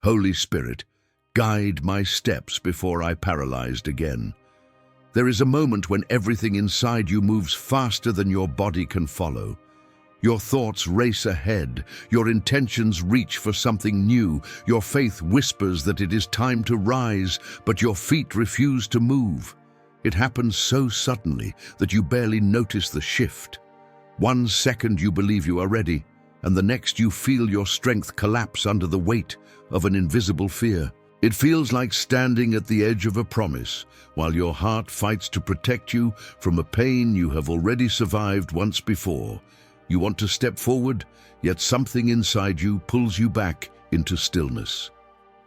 Holy Spirit, guide my steps before I paralyzed again. There is a moment when everything inside you moves faster than your body can follow. Your thoughts race ahead, your intentions reach for something new, your faith whispers that it is time to rise, but your feet refuse to move. It happens so suddenly that you barely notice the shift. 1 second you believe you are ready, and the next you feel your strength collapse under the weight of an invisible fear. It feels like standing at the edge of a promise, while your heart fights to protect you from a pain you have already survived once before. You want to step forward, yet something inside you pulls you back into stillness.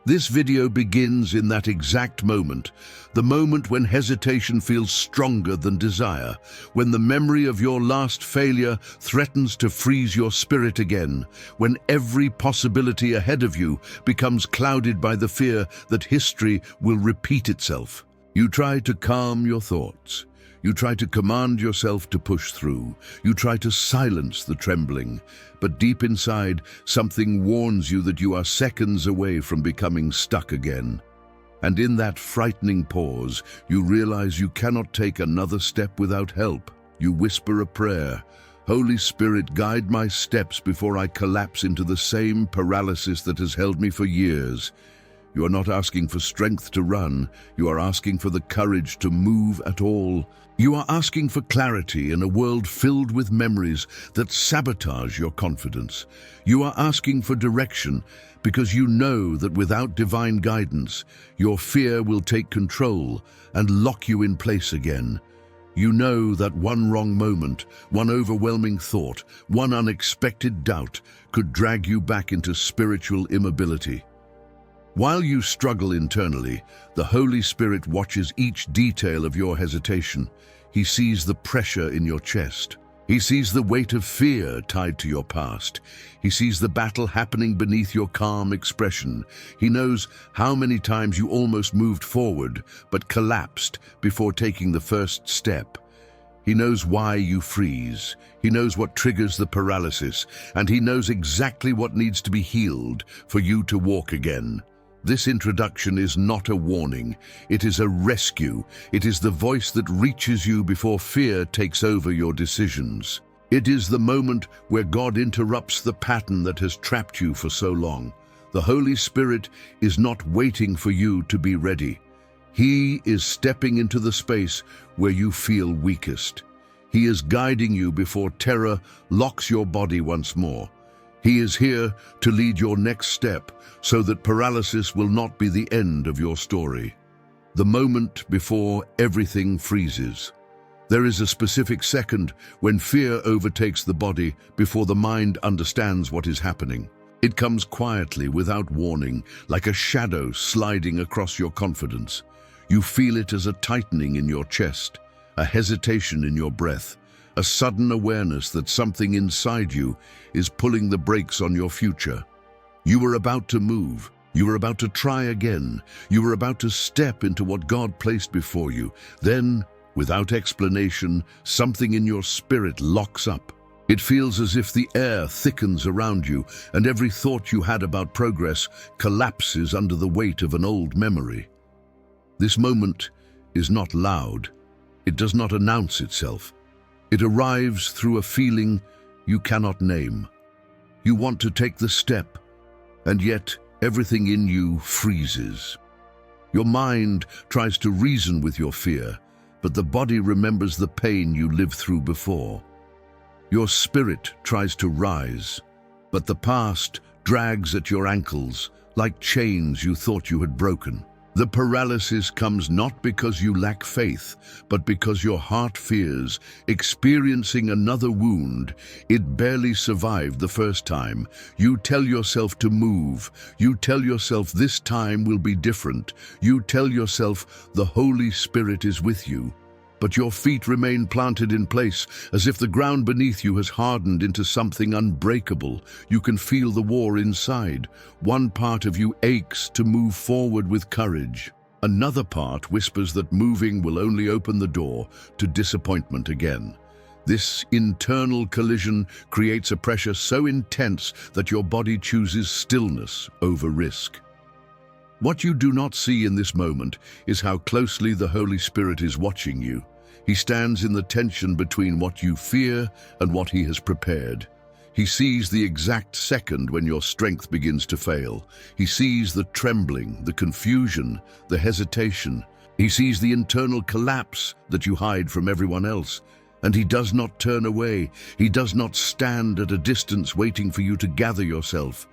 This video begins in that exact moment, the moment when hesitation feels stronger than desire, when the memory of your last failure threatens to freeze your spirit again, when every possibility ahead of you becomes clouded by the fear that history will repeat itself. You try to calm your thoughts. You try to command yourself to push through. You try to silence the trembling. But deep inside, something warns you that you are seconds away from becoming stuck again. And in that frightening pause, you realize you cannot take another step without help. You whisper a prayer. Holy Spirit, guide my steps before I collapse into the same paralysis that has held me for years. You are not asking for strength to run. You are asking for the courage to move at all. You are asking for clarity in a world filled with memories that sabotage your confidence. You are asking for direction because you know that without divine guidance, your fear will take control and lock you in place again. You know that one wrong moment, one overwhelming thought, one unexpected doubt could drag you back into spiritual immobility. While you struggle internally, the Holy Spirit watches each detail of your hesitation. He sees the pressure in your chest. He sees the weight of fear tied to your past. He sees the battle happening beneath your calm expression. He knows how many times you almost moved forward, but collapsed before taking the first step. He knows why you freeze. He knows what triggers the paralysis, and he knows exactly what needs to be healed for you to walk again. This introduction is not a warning. It is a rescue. It is the voice that reaches you before fear takes over your decisions. It is the moment where God interrupts the pattern that has trapped you for so long. The Holy Spirit is not waiting for you to be ready. He is stepping into the space where you feel weakest. He is guiding you before terror locks your body once more. He is here to lead your next step so that paralysis will not be the end of your story. The moment before everything freezes. There is a specific second when fear overtakes the body before the mind understands what is happening. It comes quietly without warning, like a shadow sliding across your confidence. You feel it as a tightening in your chest, a hesitation in your breath, a sudden awareness that something inside you is pulling the brakes on your future. You were about to move. You were about to try again. You were about to step into what God placed before you. Then, without explanation, something in your spirit locks up. It feels as if the air thickens around you, and every thought you had about progress collapses under the weight of an old memory. This moment is not loud. It does not announce itself. It arrives through a feeling you cannot name. You want to take the step, and yet everything in you freezes. Your mind tries to reason with your fear, but the body remembers the pain you lived through before. Your spirit tries to rise, but the past drags at your ankles like chains you thought you had broken. The paralysis comes not because you lack faith, but because your heart fears experiencing another wound. It barely survived the first time. You tell yourself to move. You tell yourself this time will be different. You tell yourself the Holy Spirit is with you. But your feet remain planted in place, as if the ground beneath you has hardened into something unbreakable. You can feel the war inside. One part of you aches to move forward with courage. Another part whispers that moving will only open the door to disappointment again. This internal collision creates a pressure so intense that your body chooses stillness over risk. What you do not see in this moment is how closely the Holy Spirit is watching you. He stands in the tension between what you fear and what He has prepared. He sees the exact second when your strength begins to fail. He sees the trembling, the confusion, the hesitation. He sees the internal collapse that you hide from everyone else. And He does not turn away. He does not stand at a distance waiting for you to gather yourself.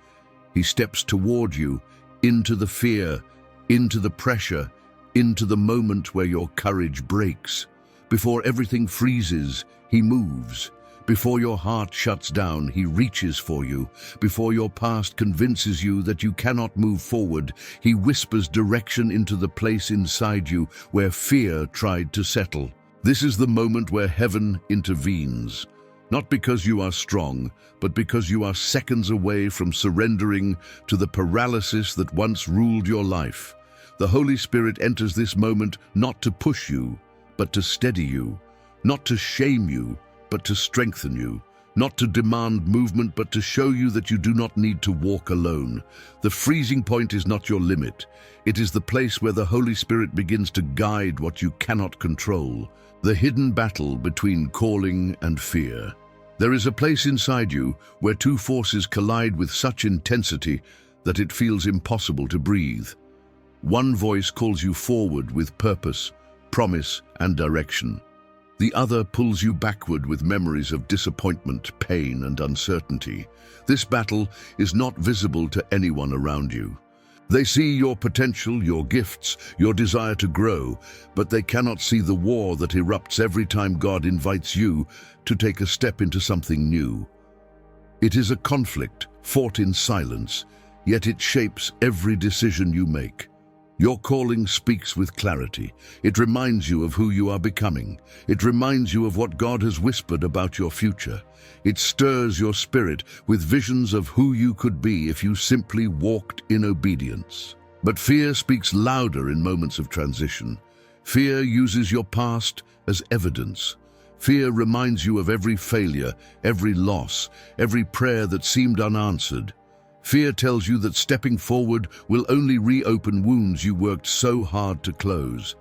He steps toward you, into the fear, into the pressure, into the moment where your courage breaks. Before everything freezes, He moves. Before your heart shuts down, He reaches for you. Before your past convinces you that you cannot move forward, He whispers direction into the place inside you where fear tried to settle. This is the moment where heaven intervenes, not because you are strong, but because you are seconds away from surrendering to the paralysis that once ruled your life. The Holy Spirit enters this moment not to push you, but to steady you, not to shame you, but to strengthen you, not to demand movement, but to show you that you do not need to walk alone. The freezing point is not your limit. It is the place where the Holy Spirit begins to guide what you cannot control, the hidden battle between calling and fear. There is a place inside you where two forces collide with such intensity that it feels impossible to breathe. One voice calls you forward with purpose, promise, and direction. The other pulls you backward with memories of disappointment, pain, and uncertainty. This battle is not visible to anyone around you. They see your potential, your gifts, your desire to grow, but they cannot see the war that erupts every time God invites you to take a step into something new. It is a conflict fought in silence, yet it shapes every decision you make. Your calling speaks with clarity. It reminds you of who you are becoming. It reminds you of what God has whispered about your future. It stirs your spirit with visions of who you could be if you simply walked in obedience. But fear speaks louder in moments of transition. Fear uses your past as evidence. Fear reminds you of every failure, every loss, every prayer that seemed unanswered. Fear tells you that stepping forward will only reopen wounds you worked so hard to close.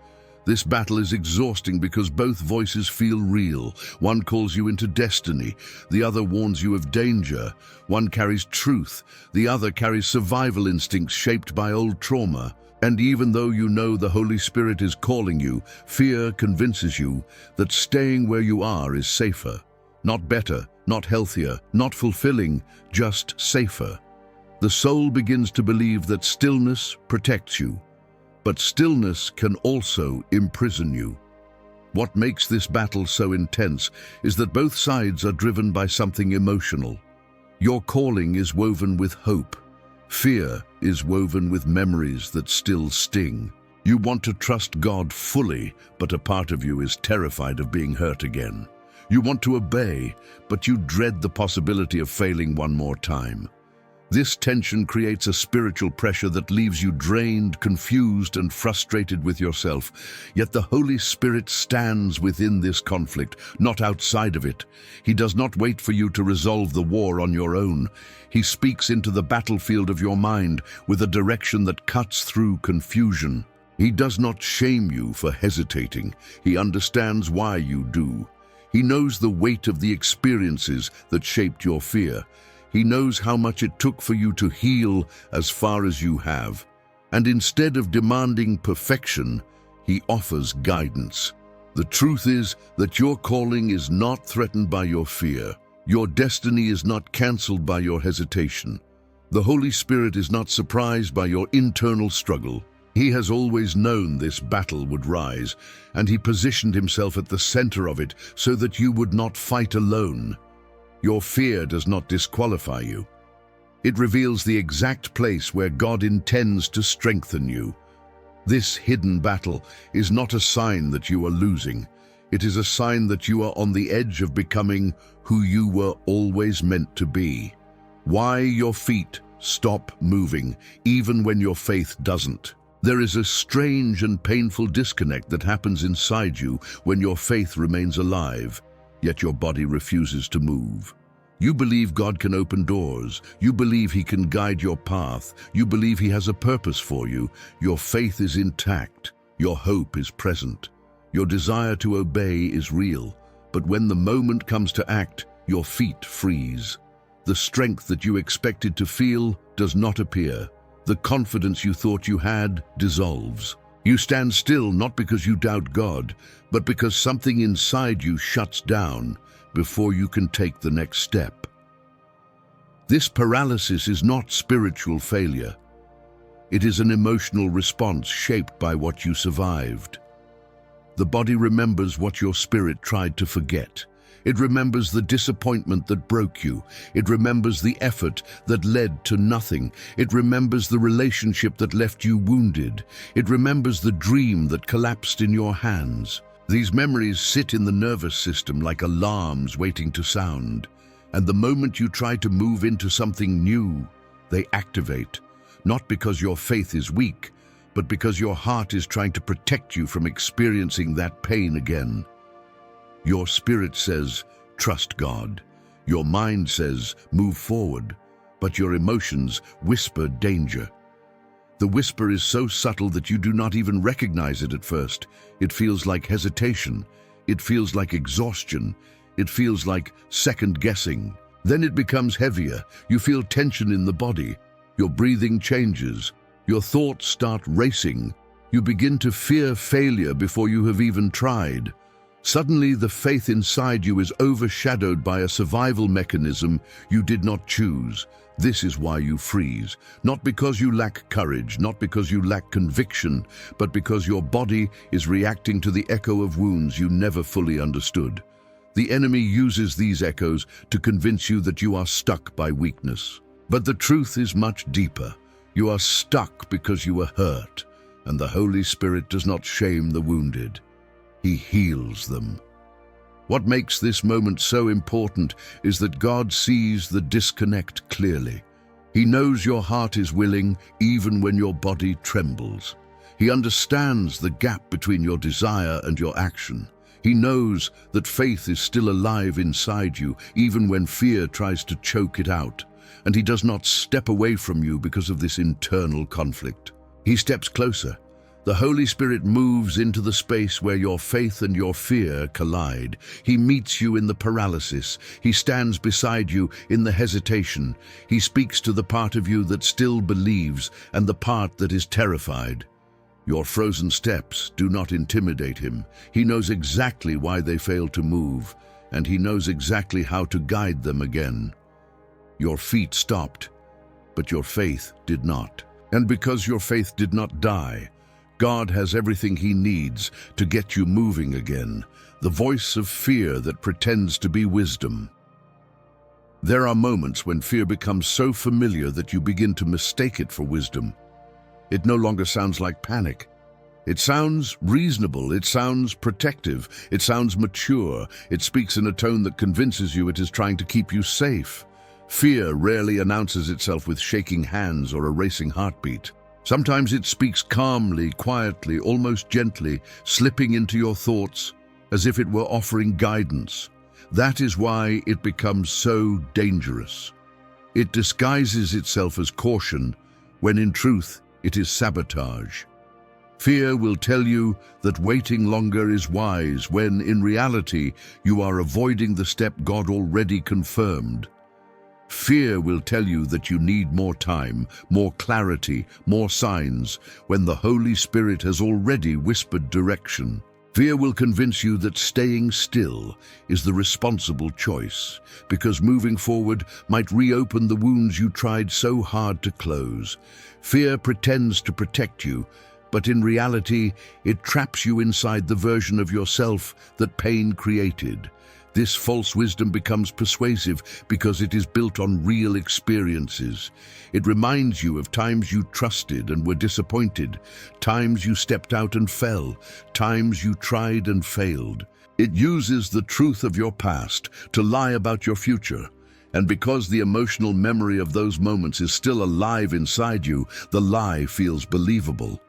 This battle is exhausting because both voices feel real. One calls you into destiny, the other warns you of danger. One carries truth, the other carries survival instincts shaped by old trauma. And even though you know the Holy Spirit is calling you, fear convinces you that staying where you are is safer. Not better, not healthier, not fulfilling, just safer. The soul begins to believe that stillness protects you, but stillness can also imprison you. What makes this battle so intense is that both sides are driven by something emotional. Your calling is woven with hope. Fear is woven with memories that still sting. You want to trust God fully, but a part of you is terrified of being hurt again. You want to obey, but you dread the possibility of failing one more time. This tension creates a spiritual pressure that leaves you drained, confused, and frustrated with yourself. Yet the Holy Spirit stands within this conflict, not outside of it. He does not wait for you to resolve the war on your own. He speaks into the battlefield of your mind with a direction that cuts through confusion. He does not shame you for hesitating. He understands why you do. He knows the weight of the experiences that shaped your fear. He knows how much it took for you to heal as far as you have. And instead of demanding perfection, He offers guidance. The truth is that your calling is not threatened by your fear. Your destiny is not cancelled by your hesitation. The Holy Spirit is not surprised by your internal struggle. He has always known this battle would rise, and He positioned Himself at the center of it so that you would not fight alone. Your fear does not disqualify you. It reveals the exact place where God intends to strengthen you. This hidden battle is not a sign that you are losing. It is a sign that you are on the edge of becoming who you were always meant to be. Why your feet stop moving, even when your faith doesn't. There is a strange and painful disconnect that happens inside you when your faith remains alive, yet your body refuses to move. You believe God can open doors. You believe He can guide your path. You believe He has a purpose for you. Your faith is intact. Your hope is present. Your desire to obey is real. But when the moment comes to act, your feet freeze. The strength that you expected to feel does not appear. The confidence you thought you had dissolves. You stand still not because you doubt God, but because something inside you shuts down before you can take the next step. This paralysis is not spiritual failure. It is an emotional response shaped by what you survived. The body remembers what your spirit tried to forget. It remembers the disappointment that broke you. It remembers the effort that led to nothing. It remembers the relationship that left you wounded. It remembers the dream that collapsed in your hands. These memories sit in the nervous system like alarms waiting to sound. And the moment you try to move into something new, they activate. Not because your faith is weak, but because your heart is trying to protect you from experiencing that pain again. Your spirit says, trust God. Your mind says, move forward. But your emotions whisper danger. The whisper is so subtle that you do not even recognize it at first. It feels like hesitation. It feels like exhaustion. It feels like second guessing. Then it becomes heavier. You feel tension in the body. Your breathing changes. Your thoughts start racing. You begin to fear failure before you have even tried. Suddenly, the faith inside you is overshadowed by a survival mechanism you did not choose. This is why you freeze. Not because you lack courage, not because you lack conviction, but because your body is reacting to the echo of wounds you never fully understood. The enemy uses these echoes to convince you that you are stuck by weakness. But the truth is much deeper. You are stuck because you were hurt, and the Holy Spirit does not shame the wounded. He heals them. What makes this moment so important is that God sees the disconnect clearly. He knows your heart is willing even when your body trembles. He understands the gap between your desire and your action. He knows that faith is still alive inside you even when fear tries to choke it out. And He does not step away from you because of this internal conflict. He steps closer. The Holy Spirit moves into the space where your faith and your fear collide. He meets you in the paralysis. He stands beside you in the hesitation. He speaks to the part of you that still believes and the part that is terrified. Your frozen steps do not intimidate Him. He knows exactly why they failed to move, and He knows exactly how to guide them again. Your feet stopped, but your faith did not. And because your faith did not die, God has everything He needs to get you moving again, the voice of fear that pretends to be wisdom. There are moments when fear becomes so familiar that you begin to mistake it for wisdom. It no longer sounds like panic. It sounds reasonable, it sounds protective, it sounds mature, it speaks in a tone that convinces you it is trying to keep you safe. Fear rarely announces itself with shaking hands or a racing heartbeat. Sometimes it speaks calmly, quietly, almost gently, slipping into your thoughts as if it were offering guidance. That is why it becomes so dangerous. It disguises itself as caution, when in truth it is sabotage. Fear will tell you that waiting longer is wise, when in reality you are avoiding the step God already confirmed. Fear will tell you that you need more time, more clarity, more signs, when the Holy Spirit has already whispered direction. Fear will convince you that staying still is the responsible choice, because moving forward might reopen the wounds you tried so hard to close. Fear pretends to protect you, but in reality, it traps you inside the version of yourself that pain created. This false wisdom becomes persuasive because it is built on real experiences. It reminds you of times you trusted and were disappointed, times you stepped out and fell, times you tried and failed. It uses the truth of your past to lie about your future. And because the emotional memory of those moments is still alive inside you, the lie feels believable.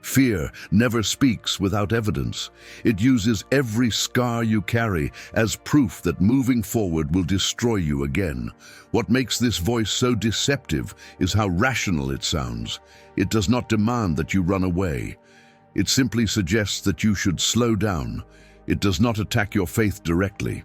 Fear never speaks without evidence. It uses every scar you carry as proof that moving forward will destroy you again. What makes this voice so deceptive is how rational it sounds. It does not demand that you run away. It simply suggests that you should slow down. It does not attack your faith directly.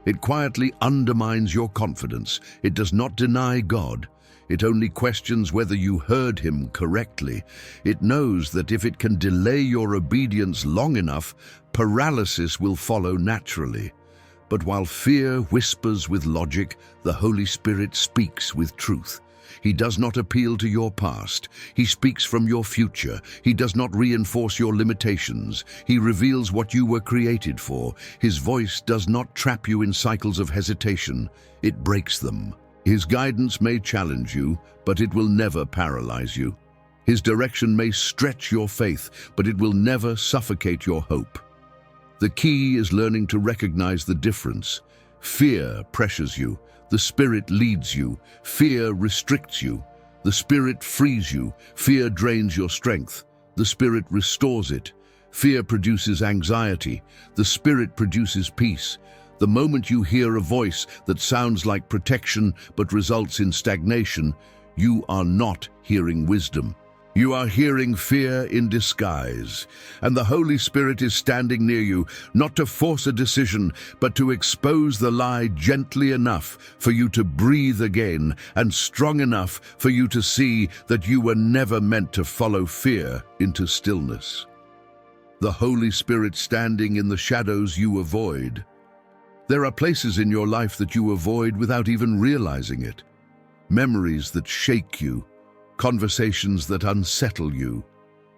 It quietly undermines your confidence. It does not deny God. It only questions whether you heard him correctly. It knows that if it can delay your obedience long enough, paralysis will follow naturally. But while fear whispers with logic, the Holy Spirit speaks with truth. He does not appeal to your past. He speaks from your future. He does not reinforce your limitations. He reveals what you were created for. His voice does not trap you in cycles of hesitation. It breaks them. His guidance may challenge you, but it will never paralyze you. His direction may stretch your faith, but it will never suffocate your hope. The key is learning to recognize the difference. Fear pressures you. The Spirit leads you. Fear restricts you. The Spirit frees you. Fear drains your strength. The Spirit restores it. Fear produces anxiety. The Spirit produces peace. The moment you hear a voice that sounds like protection but results in stagnation, you are not hearing wisdom. You are hearing fear in disguise, and the Holy Spirit is standing near you, not to force a decision, but to expose the lie gently enough for you to breathe again, and strong enough for you to see that you were never meant to follow fear into stillness. The Holy Spirit standing in the shadows you avoid. There are places in your life that you avoid without even realizing it. Memories that shake you, conversations that unsettle you,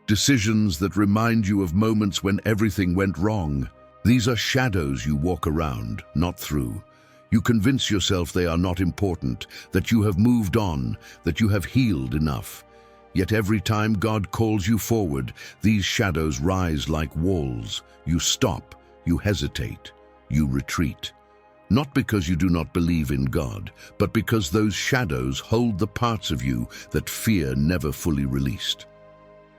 decisions that remind you of moments when everything went wrong. These are shadows you walk around, not through. You convince yourself they are not important, that you have moved on, that you have healed enough. Yet every time God calls you forward, these shadows rise like walls. You stop, you hesitate. You retreat, not because you do not believe in God, but because those shadows hold the parts of you that fear never fully released.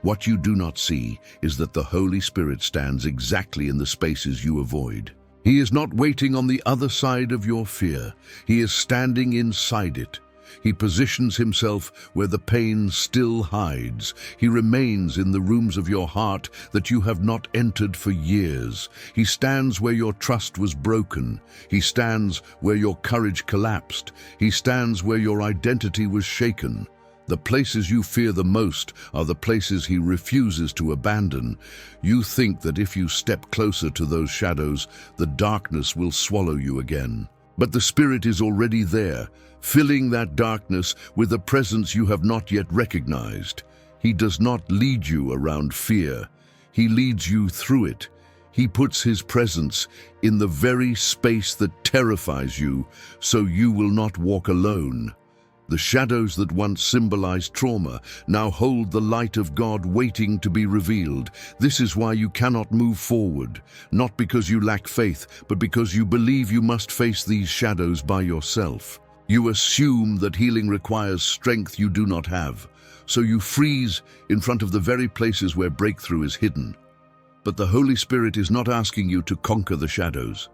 What you do not see is that the Holy Spirit stands exactly in the spaces you avoid. He is not waiting on the other side of your fear. He is standing inside it. He positions himself where the pain still hides. He remains in the rooms of your heart that you have not entered for years. He stands where your trust was broken. He stands where your courage collapsed. He stands where your identity was shaken. The places you fear the most are the places he refuses to abandon. You think that if you step closer to those shadows, the darkness will swallow you again. But the Spirit is already there, filling that darkness with a presence you have not yet recognized. He does not lead you around fear. He leads you through it. He puts his presence in the very space that terrifies you, so you will not walk alone. The shadows that once symbolized trauma now hold the light of God waiting to be revealed. This is why you cannot move forward, not because you lack faith, but because you believe you must face these shadows by yourself. You assume that healing requires strength you do not have, so you freeze in front of the very places where breakthrough is hidden. But the Holy Spirit is not asking you to conquer the shadows.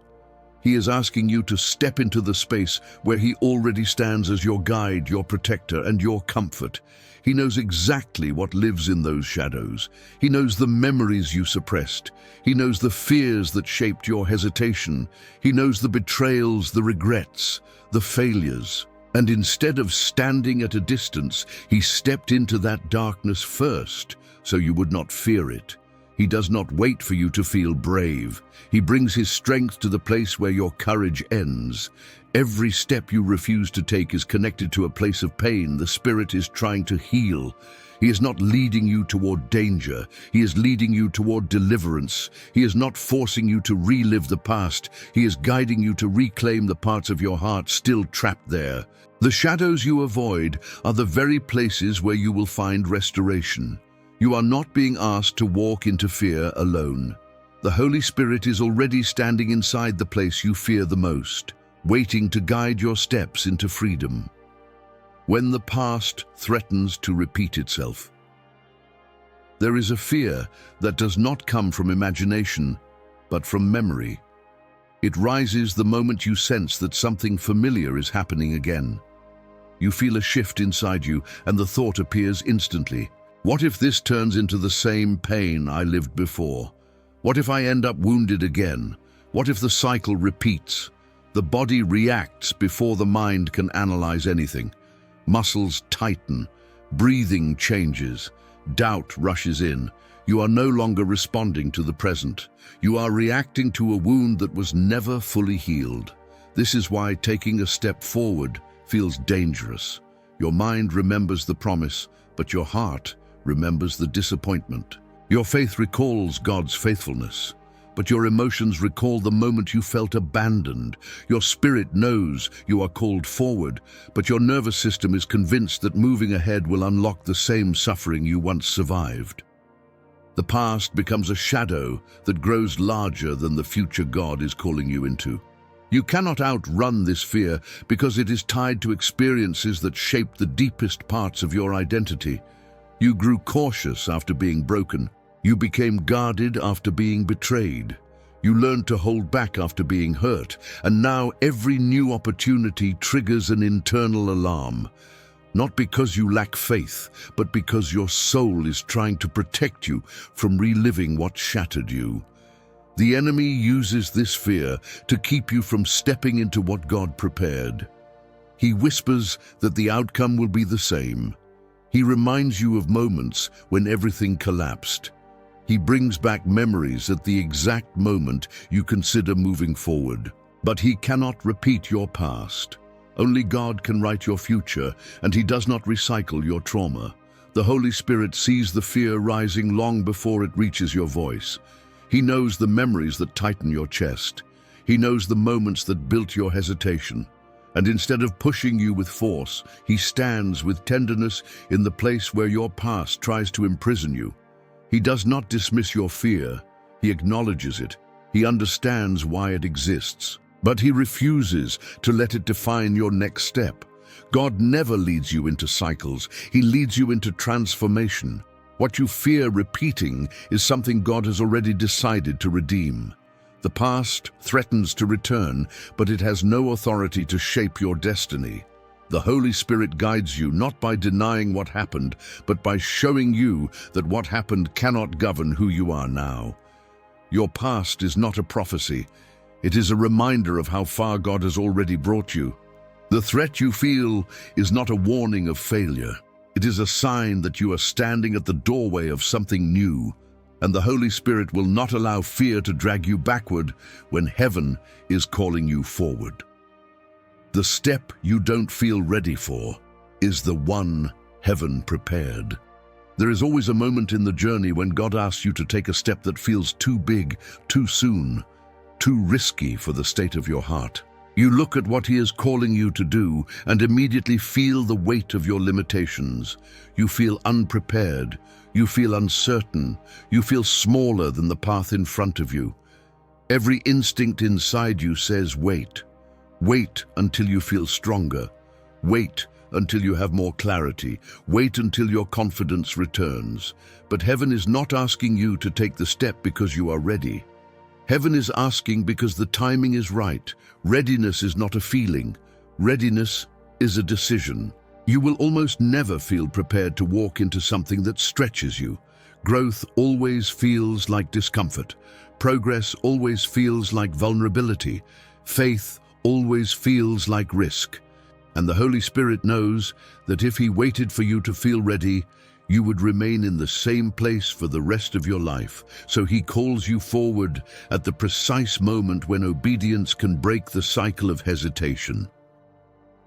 He is asking you to step into the space where he already stands as your guide, your protector, and your comfort. He knows exactly what lives in those shadows. He knows the memories you suppressed. He knows the fears that shaped your hesitation. He knows the betrayals, the regrets, the failures. And instead of standing at a distance, he stepped into that darkness first, so you would not fear it. He does not wait for you to feel brave. He brings his strength to the place where your courage ends. Every step you refuse to take is connected to a place of pain the Spirit is trying to heal. He is not leading you toward danger. He is leading you toward deliverance. He is not forcing you to relive the past. He is guiding you to reclaim the parts of your heart still trapped there. The shadows you avoid are the very places where you will find restoration. You are not being asked to walk into fear alone. The Holy Spirit is already standing inside the place you fear the most, waiting to guide your steps into freedom. When the past threatens to repeat itself, There is a fear that does not come from imagination, but from memory. It rises the moment you sense that something familiar is happening again. You feel a shift inside you, and the thought appears instantly. What if this turns into the same pain I lived before? What if I end up wounded again? What if the cycle repeats? The body reacts before the mind can analyze anything. Muscles tighten, breathing changes, doubt rushes in. You are no longer responding to the present. You are reacting to a wound that was never fully healed. This is why taking a step forward feels dangerous. Your mind remembers the promise, but your heart remembers the disappointment. Your faith recalls God's faithfulness, but your emotions recall the moment you felt abandoned. Your spirit knows you are called forward, but your nervous system is convinced that moving ahead will unlock the same suffering you once survived. The past becomes a shadow that grows larger than the future God is calling you into. You cannot outrun this fear because it is tied to experiences that shape the deepest parts of your identity. You grew cautious after being broken. You became guarded after being betrayed. You learned to hold back after being hurt, and now every new opportunity triggers an internal alarm. Not because you lack faith, but because your soul is trying to protect you from reliving what shattered you. The enemy uses this fear to keep you from stepping into what God prepared. He whispers that the outcome will be the same. He reminds you of moments when everything collapsed. He brings back memories at the exact moment you consider moving forward. But he cannot repeat your past. Only God can write your future, and he does not recycle your trauma. The Holy Spirit sees the fear rising long before it reaches your voice. He knows the memories that tighten your chest. He knows the moments that built your hesitation. And instead of pushing you with force, he stands with tenderness in the place where your past tries to imprison you. He does not dismiss your fear. He acknowledges it. He understands why it exists. But he refuses to let it define your next step. God never leads you into cycles. He leads you into transformation. What you fear repeating is something God has already decided to redeem. The past threatens to return, but it has no authority to shape your destiny. The Holy Spirit guides you not by denying what happened, but by showing you that what happened cannot govern who you are now. Your past is not a prophecy. It is a reminder of how far God has already brought you. The threat you feel is not a warning of failure. It is a sign that you are standing at the doorway of something new, and the Holy Spirit will not allow fear to drag you backward when heaven is calling you forward. The step you don't feel ready for is the one heaven prepared. There is always a moment in the journey when God asks you to take a step that feels too big, too soon, too risky for the state of your heart. You look at what he is calling you to do and immediately feel the weight of your limitations. You feel unprepared. You feel uncertain. You feel smaller than the path in front of you. Every instinct inside you says, wait. Wait until you feel stronger. Wait until you have more clarity. Wait until your confidence returns. But heaven is not asking you to take the step because you are ready. Heaven is asking because the timing is right. Readiness is not a feeling. Readiness is a decision. You will almost never feel prepared to walk into something that stretches you. Growth always feels like discomfort. Progress always feels like vulnerability. Faith always feels like risk. And the Holy Spirit knows that if he waited for you to feel ready, you would remain in the same place for the rest of your life. So he calls you forward at the precise moment when obedience can break the cycle of hesitation.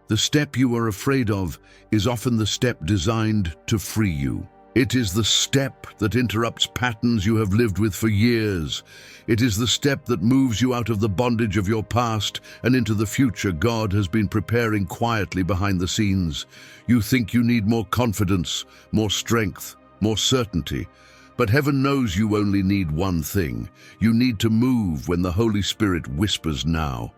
The step you are afraid of is often the step designed to free you. It is the step that interrupts patterns you have lived with for years. It is the step that moves you out of the bondage of your past and into the future God has been preparing quietly behind the scenes. You think you need more confidence, more strength, more certainty. But heaven knows you only need one thing. You need to move when the Holy Spirit whispers now.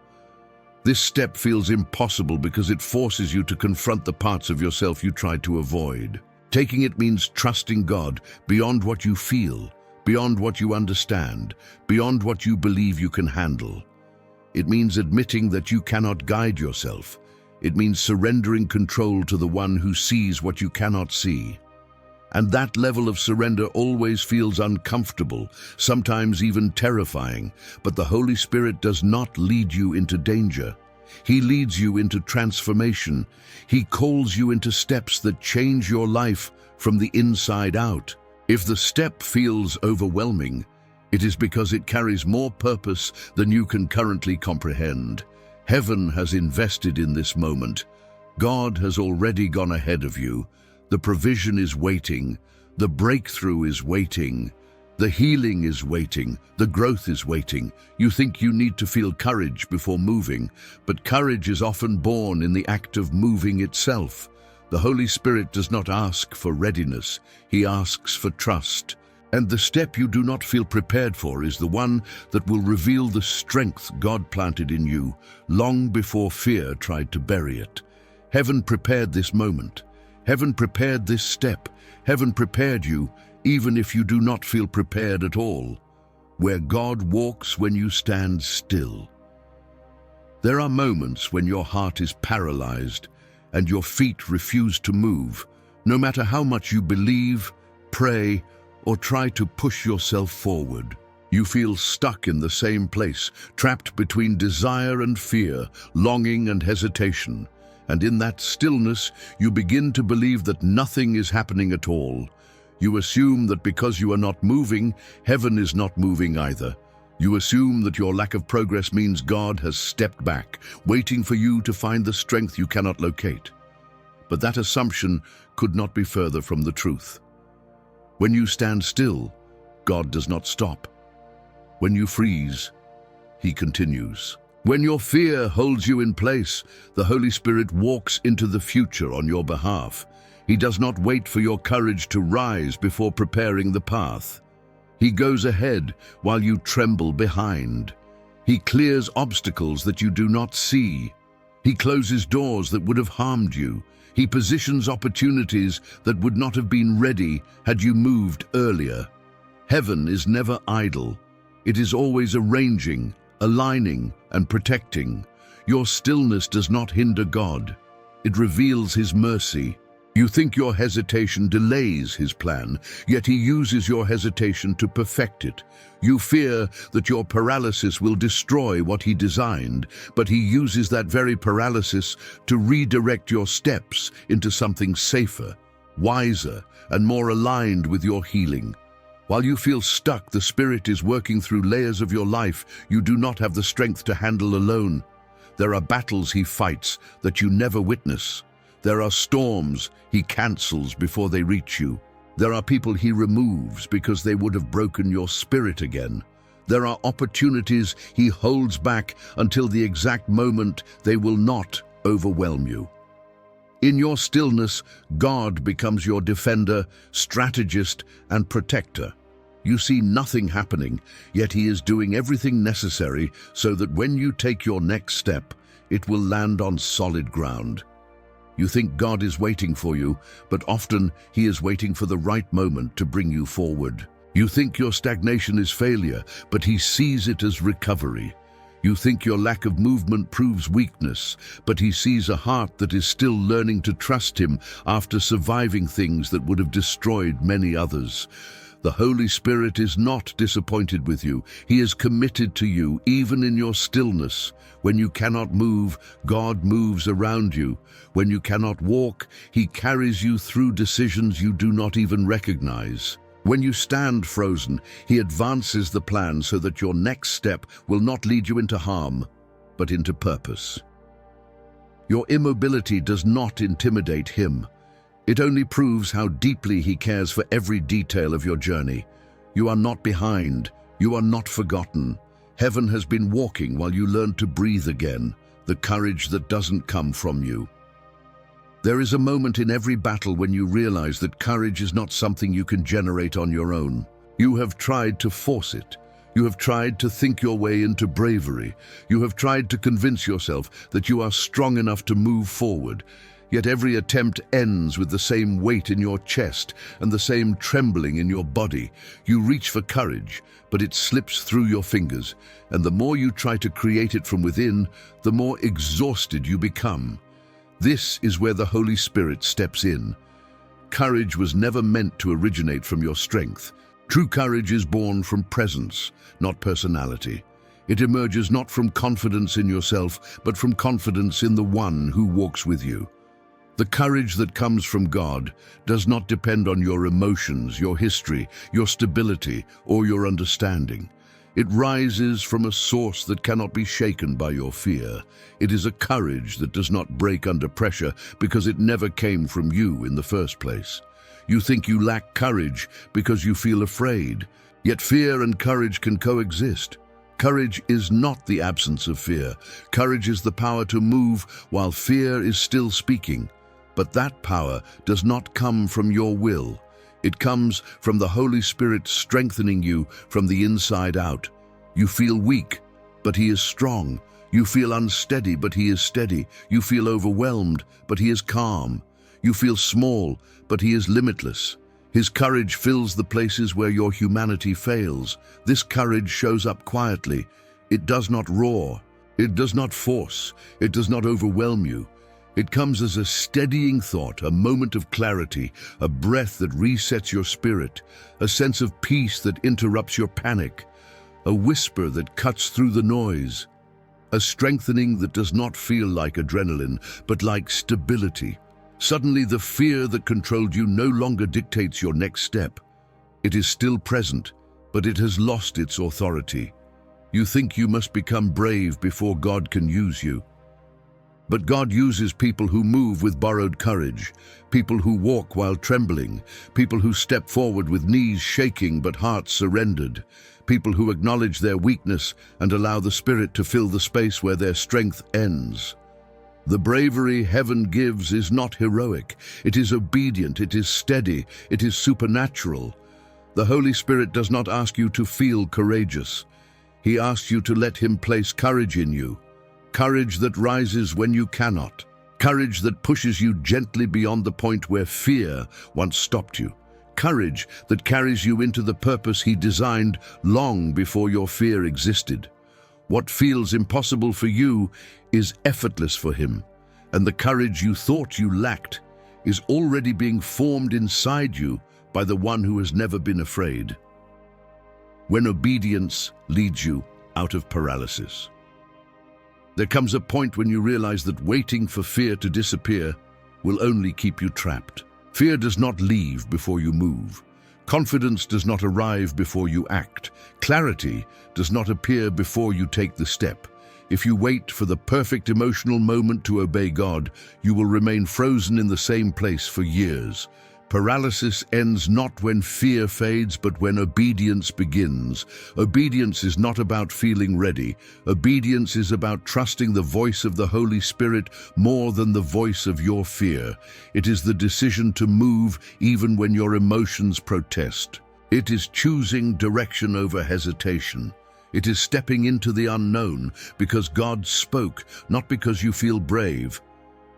This step feels impossible because it forces you to confront the parts of yourself you tried to avoid. Taking it means trusting God beyond what you feel, beyond what you understand, beyond what you believe you can handle. It means admitting that you cannot guide yourself. It means surrendering control to the one who sees what you cannot see. And that level of surrender always feels uncomfortable, sometimes even terrifying, but the Holy Spirit does not lead you into danger. He leads you into transformation. He calls you into steps that change your life from the inside out. If the step feels overwhelming, it is because it carries more purpose than you can currently comprehend. Heaven has invested in this moment. God has already gone ahead of you. The provision is waiting. The breakthrough is waiting. The healing is waiting. The growth is waiting. You think you need to feel courage before moving, but courage is often born in the act of moving itself. The Holy Spirit does not ask for readiness. He asks for trust. And the step you do not feel prepared for is the one that will reveal the strength God planted in you long before fear tried to bury it. Heaven prepared this moment. Heaven prepared this step. Heaven prepared you, even if you do not feel prepared at all. Where God walks when you stand still. There are moments when your heart is paralyzed and your feet refuse to move, no matter how much you believe, pray, or try to push yourself forward. You feel stuck in the same place, trapped between desire and fear, longing and hesitation. And in that stillness, you begin to believe that nothing is happening at all. You assume that because you are not moving, heaven is not moving either. You assume that your lack of progress means God has stepped back, waiting for you to find the strength you cannot locate. But that assumption could not be further from the truth. When you stand still, God does not stop. When you freeze, He continues. When your fear holds you in place, the Holy Spirit walks into the future on your behalf. He does not wait for your courage to rise before preparing the path. He goes ahead while you tremble behind. He clears obstacles that you do not see. He closes doors that would have harmed you. He positions opportunities that would not have been ready had you moved earlier. Heaven is never idle. It is always arranging, aligning, and protecting. Your stillness does not hinder God. It reveals His mercy. You think your hesitation delays His plan, yet He uses your hesitation to perfect it. You fear that your paralysis will destroy what He designed, but He uses that very paralysis to redirect your steps into something safer, wiser, and more aligned with your healing. While you feel stuck, the Spirit is working through layers of your life you do not have the strength to handle alone. There are battles He fights that you never witness. There are storms He cancels before they reach you. There are people He removes because they would have broken your spirit again. There are opportunities He holds back until the exact moment they will not overwhelm you. In your stillness, God becomes your defender, strategist, and protector. You see nothing happening, yet He is doing everything necessary so that when you take your next step, it will land on solid ground. You think God is waiting for you, but often He is waiting for the right moment to bring you forward. You think your stagnation is failure, but He sees it as recovery. You think your lack of movement proves weakness, but He sees a heart that is still learning to trust Him after surviving things that would have destroyed many others. The Holy Spirit is not disappointed with you. He is committed to you, even in your stillness. When you cannot move, God moves around you. When you cannot walk, He carries you through decisions you do not even recognize. When you stand frozen, He advances the plan so that your next step will not lead you into harm, but into purpose. Your immobility does not intimidate Him. It only proves how deeply He cares for every detail of your journey. You are not behind. You are not forgotten. Heaven has been walking while you learn to breathe again, the courage that doesn't come from you. There is a moment in every battle when you realize that courage is not something you can generate on your own. You have tried to force it. You have tried to think your way into bravery. You have tried to convince yourself that you are strong enough to move forward. Yet every attempt ends with the same weight in your chest and the same trembling in your body. You reach for courage, but it slips through your fingers, and the more you try to create it from within, the more exhausted you become. This is where the Holy Spirit steps in. Courage was never meant to originate from your strength. True courage is born from presence, not personality. It emerges not from confidence in yourself, but from confidence in the one who walks with you. The courage that comes from God does not depend on your emotions, your history, your stability, or your understanding. It rises from a source that cannot be shaken by your fear. It is a courage that does not break under pressure because it never came from you in the first place. You think you lack courage because you feel afraid, yet fear and courage can coexist. Courage is not the absence of fear. Courage is the power to move while fear is still speaking. But that power does not come from your will. It comes from the Holy Spirit strengthening you from the inside out. You feel weak, but He is strong. You feel unsteady, but He is steady. You feel overwhelmed, but He is calm. You feel small, but He is limitless. His courage fills the places where your humanity fails. This courage shows up quietly. It does not roar. It does not force. It does not overwhelm you. It comes as a steadying thought, a moment of clarity, a breath that resets your spirit, a sense of peace that interrupts your panic, a whisper that cuts through the noise, a strengthening that does not feel like adrenaline, but like stability. Suddenly, the fear that controlled you no longer dictates your next step. It is still present, but it has lost its authority. You think you must become brave before God can use you. But God uses people who move with borrowed courage, people who walk while trembling, people who step forward with knees shaking but hearts surrendered, people who acknowledge their weakness and allow the Spirit to fill the space where their strength ends. The bravery heaven gives is not heroic. It is obedient, it is steady, it is supernatural. The Holy Spirit does not ask you to feel courageous. He asks you to let Him place courage in you. Courage that rises when you cannot. Courage that pushes you gently beyond the point where fear once stopped you. Courage that carries you into the purpose He designed long before your fear existed. What feels impossible for you is effortless for Him, and the courage you thought you lacked is already being formed inside you by the one who has never been afraid. When obedience leads you out of paralysis. There comes a point when you realize that waiting for fear to disappear will only keep you trapped. Fear does not leave before you move. Confidence does not arrive before you act. Clarity does not appear before you take the step. If you wait for the perfect emotional moment to obey God, you will remain frozen in the same place for years. Paralysis ends not when fear fades, but when obedience begins. Obedience is not about feeling ready. Obedience is about trusting the voice of the Holy Spirit more than the voice of your fear. It is the decision to move even when your emotions protest. It is choosing direction over hesitation. It is stepping into the unknown because God spoke, not because you feel brave.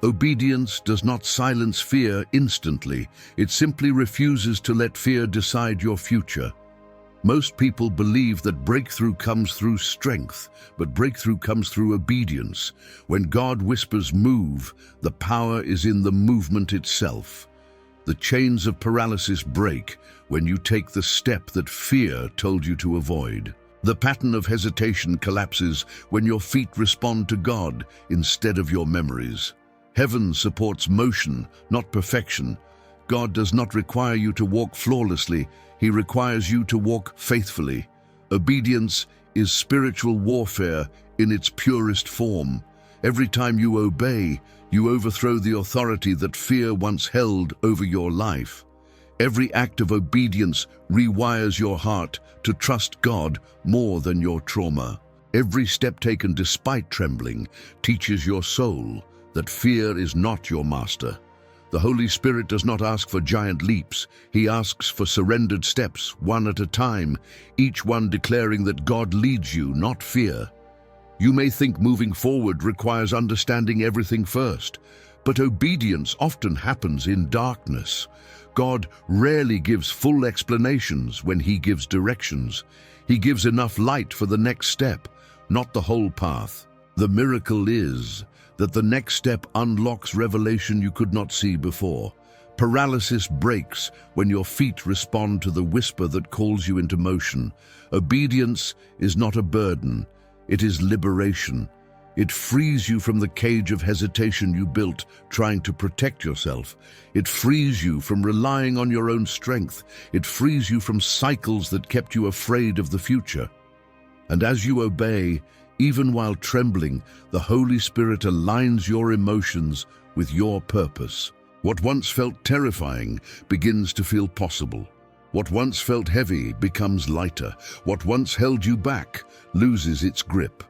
Obedience does not silence fear instantly. It simply refuses to let fear decide your future. Most people believe that breakthrough comes through strength, but breakthrough comes through obedience. When God whispers move, the power is in the movement itself. The chains of paralysis break when you take the step that fear told you to avoid. The pattern of hesitation collapses when your feet respond to God instead of your memories. Heaven supports motion, not perfection. God does not require you to walk flawlessly. He requires you to walk faithfully. Obedience is spiritual warfare in its purest form. Every time you obey, you overthrow the authority that fear once held over your life. Every act of obedience rewires your heart to trust God more than your trauma. Every step taken despite trembling teaches your soul that fear is not your master. The Holy Spirit does not ask for giant leaps. He asks for surrendered steps, one at a time, each one declaring that God leads you, not fear. You may think moving forward requires understanding everything first, But obedience often happens in darkness. God rarely gives full explanations when He gives directions. He gives enough light for the next step, not the whole path. The miracle is that the next step unlocks revelation you could not see before. Paralysis breaks when your feet respond to the whisper that calls you into motion. Obedience is not a burden, it is liberation. It frees you from the cage of hesitation you built trying to protect yourself. It frees you from relying on your own strength. It frees you from cycles that kept you afraid of the future. And as you obey, even while trembling, the Holy Spirit aligns your emotions with your purpose. What once felt terrifying begins to feel possible. What once felt heavy becomes lighter. What once held you back loses its grip.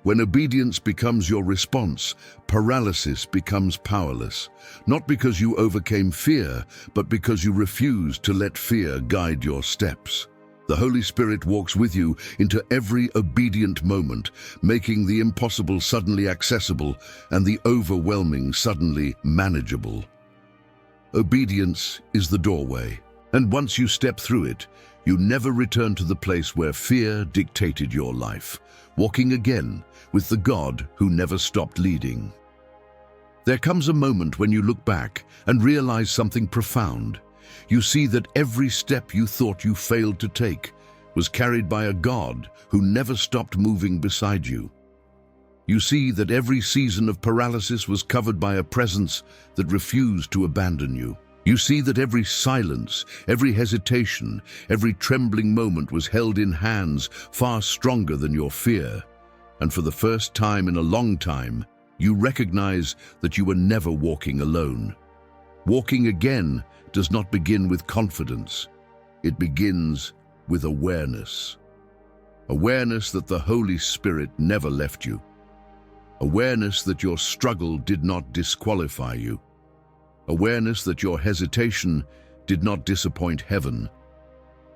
When obedience becomes your response, paralysis becomes powerless. Not because you overcame fear, but because you refused to let fear guide your steps. The Holy Spirit walks with you into every obedient moment, making the impossible suddenly accessible and the overwhelming suddenly manageable. Obedience is the doorway, and once you step through it, you never return to the place where fear dictated your life, walking again with the God who never stopped leading. There comes a moment when you look back and realize something profound. You see that every step you thought you failed to take was carried by a God who never stopped moving beside you. You see that every season of paralysis was covered by a presence that refused to abandon you. You see that every silence, every hesitation, every trembling moment was held in hands far stronger than your fear. And for the first time in a long time, you recognize that you were never walking alone. Walking again does not begin with confidence. It begins with awareness. Awareness that the Holy Spirit never left you. Awareness that your struggle did not disqualify you. Awareness that your hesitation did not disappoint heaven.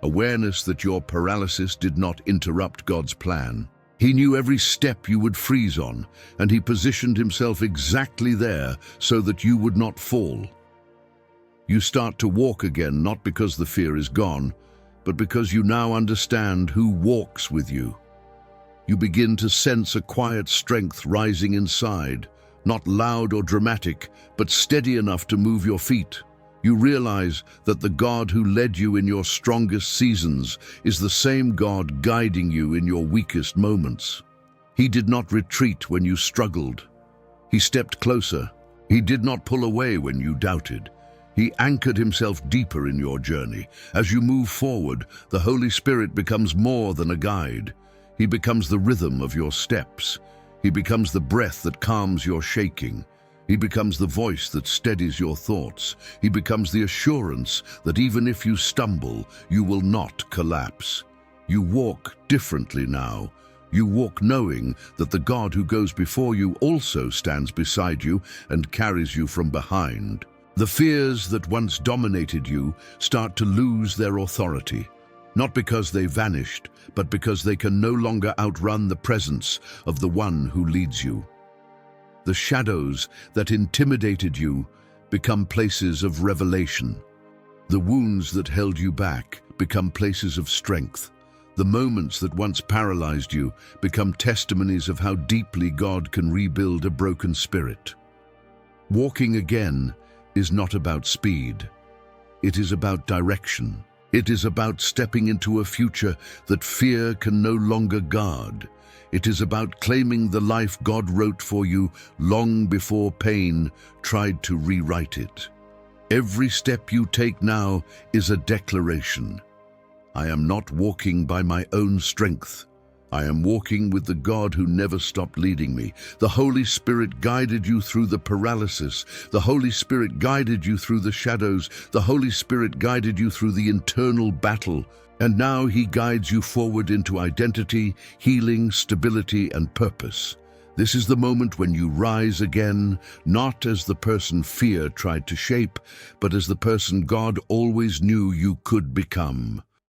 Awareness that your paralysis did not interrupt God's plan. He knew every step you would freeze on, and He positioned Himself exactly there so that you would not fall. You start to walk again not because the fear is gone, but because you now understand who walks with you. You begin to sense a quiet strength rising inside, not loud or dramatic, but steady enough to move your feet. You realize that the God who led you in your strongest seasons is the same God guiding you in your weakest moments. He did not retreat when you struggled. He stepped closer. He did not pull away when you doubted. He anchored Himself deeper in your journey. As you move forward, the Holy Spirit becomes more than a guide. He becomes the rhythm of your steps. He becomes the breath that calms your shaking. He becomes the voice that steadies your thoughts. He becomes the assurance that even if you stumble, you will not collapse. You walk differently now. You walk knowing that the God who goes before you also stands beside you and carries you from behind. The fears that once dominated you start to lose their authority, not because they vanished, but because they can no longer outrun the presence of the one who leads you. The shadows that intimidated you become places of revelation. The wounds that held you back become places of strength. The moments that once paralyzed you become testimonies of how deeply God can rebuild a broken spirit. Walking again is not about speed. It is about direction. It is about stepping into a future that fear can no longer guard. It is about claiming the life God wrote for you long before pain tried to rewrite it. Every step you take now is a declaration. I am not walking by my own strength. I am walking with the God who never stopped leading me. The Holy Spirit guided you through the paralysis. The Holy Spirit guided you through the shadows. The Holy Spirit guided you through the internal battle. And now He guides you forward into identity, healing, stability, and purpose. This is the moment when you rise again, not as the person fear tried to shape, but as the person God always knew you could become.